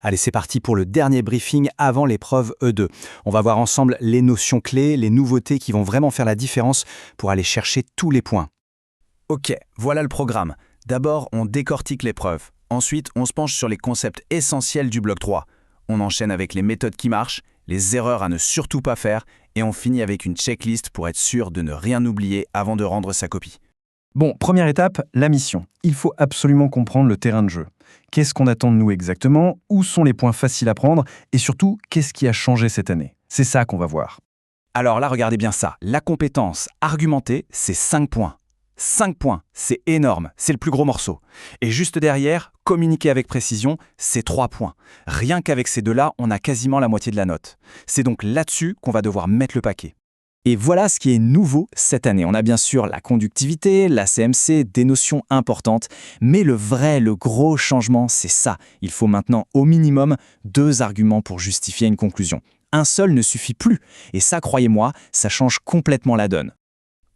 Allez, c'est parti pour le dernier briefing avant l'épreuve E2. On va voir ensemble les notions clés, les nouveautés qui vont vraiment faire la différence pour aller chercher tous les points. Ok, voilà le programme. D'abord, on décortique l'épreuve. Ensuite, on se penche sur les concepts essentiels du bloc 3. On enchaîne avec les méthodes qui marchent, les erreurs à ne surtout pas faire, et on finit avec une checklist pour être sûr de ne rien oublier avant de rendre sa copie. Bon, première étape, la mission. Il faut absolument comprendre le terrain de jeu. Qu'est-ce qu'on attend de nous exactement? Où sont les points faciles à prendre? Et surtout, qu'est-ce qui a changé cette année? C'est ça qu'on va voir. Alors là, regardez bien ça. La compétence argumentée, c'est 5 points. 5 points, c'est énorme, c'est le plus gros morceau. Et juste derrière, communiquer avec précision, c'est 3 points. Rien qu'avec ces deux-là, on a quasiment la moitié de la note. C'est donc là-dessus qu'on va devoir mettre le paquet. Et voilà ce qui est nouveau cette année. On a bien sûr la conductivité, la CMC, des notions importantes, mais le gros changement, c'est ça. Il faut maintenant au minimum 2 arguments pour justifier une conclusion. Un seul ne suffit plus, et ça, croyez-moi, ça change complètement la donne.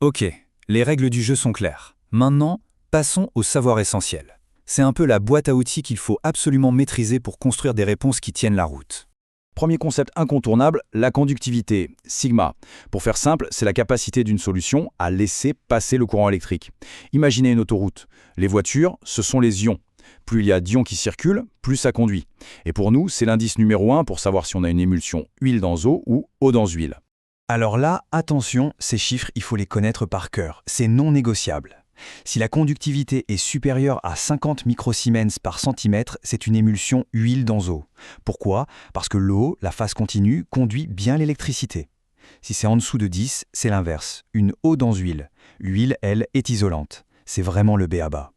Ok, les règles du jeu sont claires. Maintenant, passons au savoir essentiel. C'est un peu la boîte à outils qu'il faut absolument maîtriser pour construire des réponses qui tiennent la route. Premier concept incontournable, la conductivité, sigma. Pour faire simple, c'est la capacité d'une solution à laisser passer le courant électrique. Imaginez une autoroute. Les voitures, ce sont les ions. Plus il y a d'ions qui circulent, plus ça conduit. Et pour nous, c'est l'indice numéro 1 pour savoir si on a une émulsion huile dans eau ou eau dans huile. Alors là, attention, ces chiffres, il faut les connaître par cœur. C'est non négociable. Si la conductivité est supérieure à 50 microsiemens par centimètre, c'est une émulsion huile dans eau. Pourquoi? Parce que l'eau, la phase continue, conduit bien l'électricité. Si c'est en dessous de 10, c'est l'inverse, une eau dans huile. L'huile, elle, est isolante. C'est vraiment le b.a.-ba.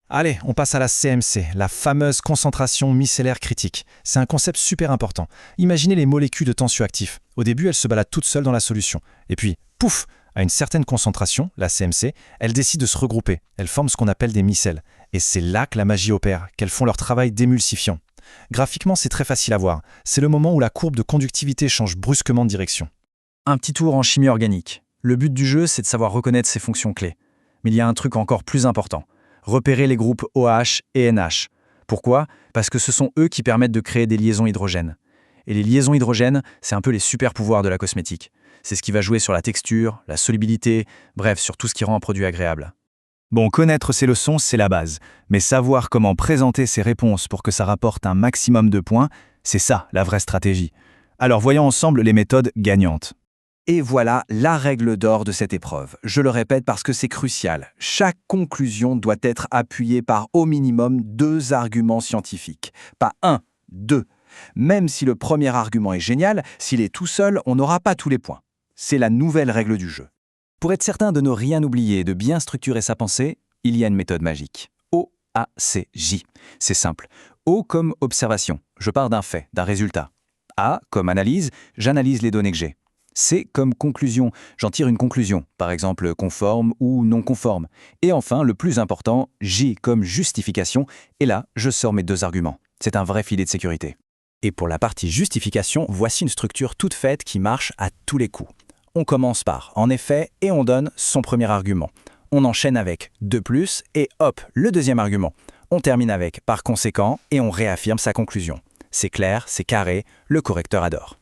Allez, on passe à la CMC, la fameuse concentration micellaire critique. C'est un concept super important. Imaginez les molécules de tensioactifs. Au début, elles se baladent toutes seules dans la solution. Et puis, pouf! À une certaine concentration, la CMC, elles décident de se regrouper. Elles forment ce qu'on appelle des micelles. Et c'est là que la magie opère, qu'elles font leur travail d'émulsifiant. Graphiquement, c'est très facile à voir. C'est le moment où la courbe de conductivité change brusquement de direction. Un petit tour en chimie organique. Le but du jeu, c'est de savoir reconnaître ces fonctions clés. Mais il y a un truc encore plus important. Repérer les groupes OH et NH. Pourquoi? Parce que ce sont eux qui permettent de créer des liaisons hydrogènes. Et les liaisons hydrogènes, c'est un peu les super pouvoirs de la cosmétique. C'est ce qui va jouer sur la texture, la solubilité, bref, sur tout ce qui rend un produit agréable. Bon, connaître ces leçons, c'est la base. Mais savoir comment présenter ces réponses pour que ça rapporte un maximum de points, c'est ça, la vraie stratégie. Alors voyons ensemble les méthodes gagnantes. Et voilà la règle d'or de cette épreuve. Je le répète parce que c'est crucial. Chaque conclusion doit être appuyée par au minimum 2 arguments scientifiques. Pas 1, 2. Même si le premier argument est génial, s'il est tout seul, on n'aura pas tous les points. C'est la nouvelle règle du jeu. Pour être certain de ne rien oublier et de bien structurer sa pensée, il y a une méthode magique. OACJ. C'est simple. O comme observation. Je pars d'un fait, d'un résultat. A comme analyse. J'analyse les données que j'ai. C comme conclusion. J'en tire une conclusion, par exemple conforme ou non conforme. Et enfin, le plus important, J comme justification. Et là, je sors mes 2 arguments. C'est un vrai filet de sécurité. Et pour la partie justification, voici une structure toute faite qui marche à tous les coups. On commence par « en effet » et on donne son premier argument. On enchaîne avec « de plus » et hop, le deuxième argument. On termine avec « par conséquent » et on réaffirme sa conclusion. C'est clair, c'est carré, le correcteur adore.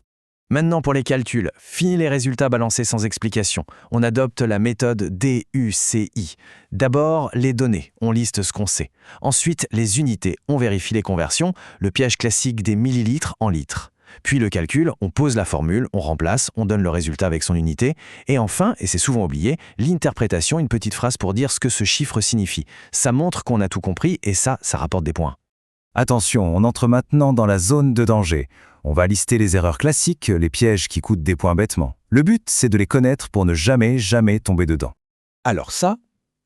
Maintenant pour les calculs, fini les résultats balancés sans explication. On adopte la méthode DUCI. D'abord, les données, on liste ce qu'on sait. Ensuite, les unités, on vérifie les conversions, le piège classique des millilitres en litres. Puis le calcul, on pose la formule, on remplace, on donne le résultat avec son unité. Et enfin, et c'est souvent oublié, l'interprétation, une petite phrase pour dire ce que ce chiffre signifie. Ça montre qu'on a tout compris et ça rapporte des points. Attention, on entre maintenant dans la zone de danger. On va lister les erreurs classiques, les pièges qui coûtent des points bêtement. Le but, c'est de les connaître pour ne jamais tomber dedans. Alors ça,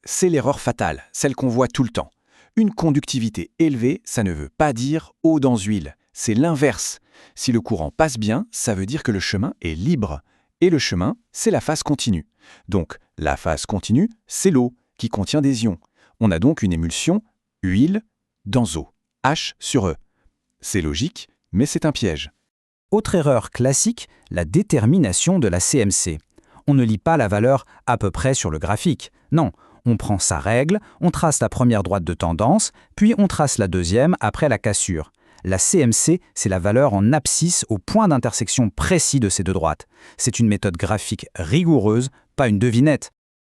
c'est l'erreur fatale, celle qu'on voit tout le temps. Une conductivité élevée, ça ne veut pas dire eau dans huile. C'est l'inverse. Si le courant passe bien, ça veut dire que le chemin est libre. Et le chemin, c'est la phase continue. Donc, la phase continue, c'est l'eau qui contient des ions. On a donc une émulsion huile dans eau. H sur E. C'est logique, mais c'est un piège. Autre erreur classique, la détermination de la CMC. On ne lit pas la valeur à peu près sur le graphique. Non, on prend sa règle, on trace la première droite de tendance, puis on trace la deuxième après la cassure. La CMC, c'est la valeur en abscisse au point d'intersection précis de ces deux droites. C'est une méthode graphique rigoureuse, pas une devinette.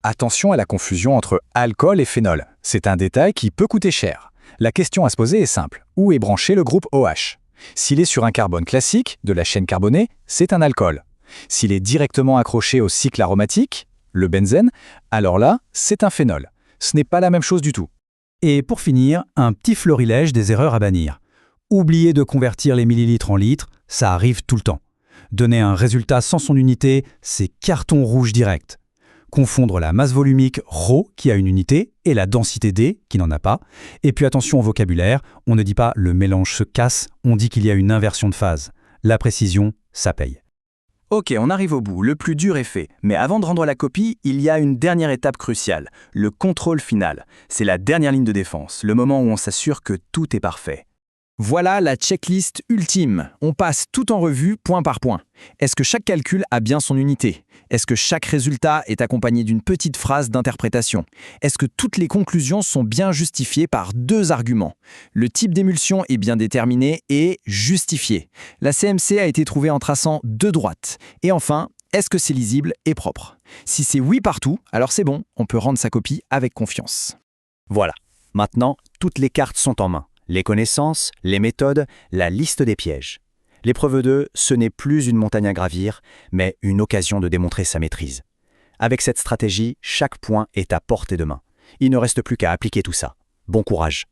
Attention à la confusion entre alcool et phénol. C'est un détail qui peut coûter cher. La question à se poser est simple. Où est branché le groupe OH? S'il est sur un carbone classique, de la chaîne carbonée, c'est un alcool. S'il est directement accroché au cycle aromatique, le benzène, alors là, c'est un phénol. Ce n'est pas la même chose du tout. Et pour finir, un petit florilège des erreurs à bannir. Oublier de convertir les millilitres en litres, ça arrive tout le temps. Donner un résultat sans son unité, c'est carton rouge direct. Confondre la masse volumique ρ, qui a une unité, et la densité D, qui n'en a pas. Et puis attention au vocabulaire, on ne dit pas « le mélange se casse », on dit qu'il y a une inversion de phase. La précision, ça paye. Ok, on arrive au bout, le plus dur est fait. Mais avant de rendre la copie, il y a une dernière étape cruciale, le contrôle final. C'est la dernière ligne de défense, le moment où on s'assure que tout est parfait. Voilà la checklist ultime. On passe tout en revue, point par point. Est-ce que chaque calcul a bien son unité? Est-ce que chaque résultat est accompagné d'une petite phrase d'interprétation? Est-ce que toutes les conclusions sont bien justifiées par deux arguments? Le type d'émulsion est bien déterminé et justifié. La CMC a été trouvée en traçant deux droites. Et enfin, est-ce que c'est lisible et propre? Si c'est oui partout, alors c'est bon, on peut rendre sa copie avec confiance. Voilà, maintenant, toutes les cartes sont en main. Les connaissances, les méthodes, la liste des pièges. L'épreuve 2, ce n'est plus une montagne à gravir, mais une occasion de démontrer sa maîtrise. Avec cette stratégie, chaque point est à portée de main. Il ne reste plus qu'à appliquer tout ça. Bon courage!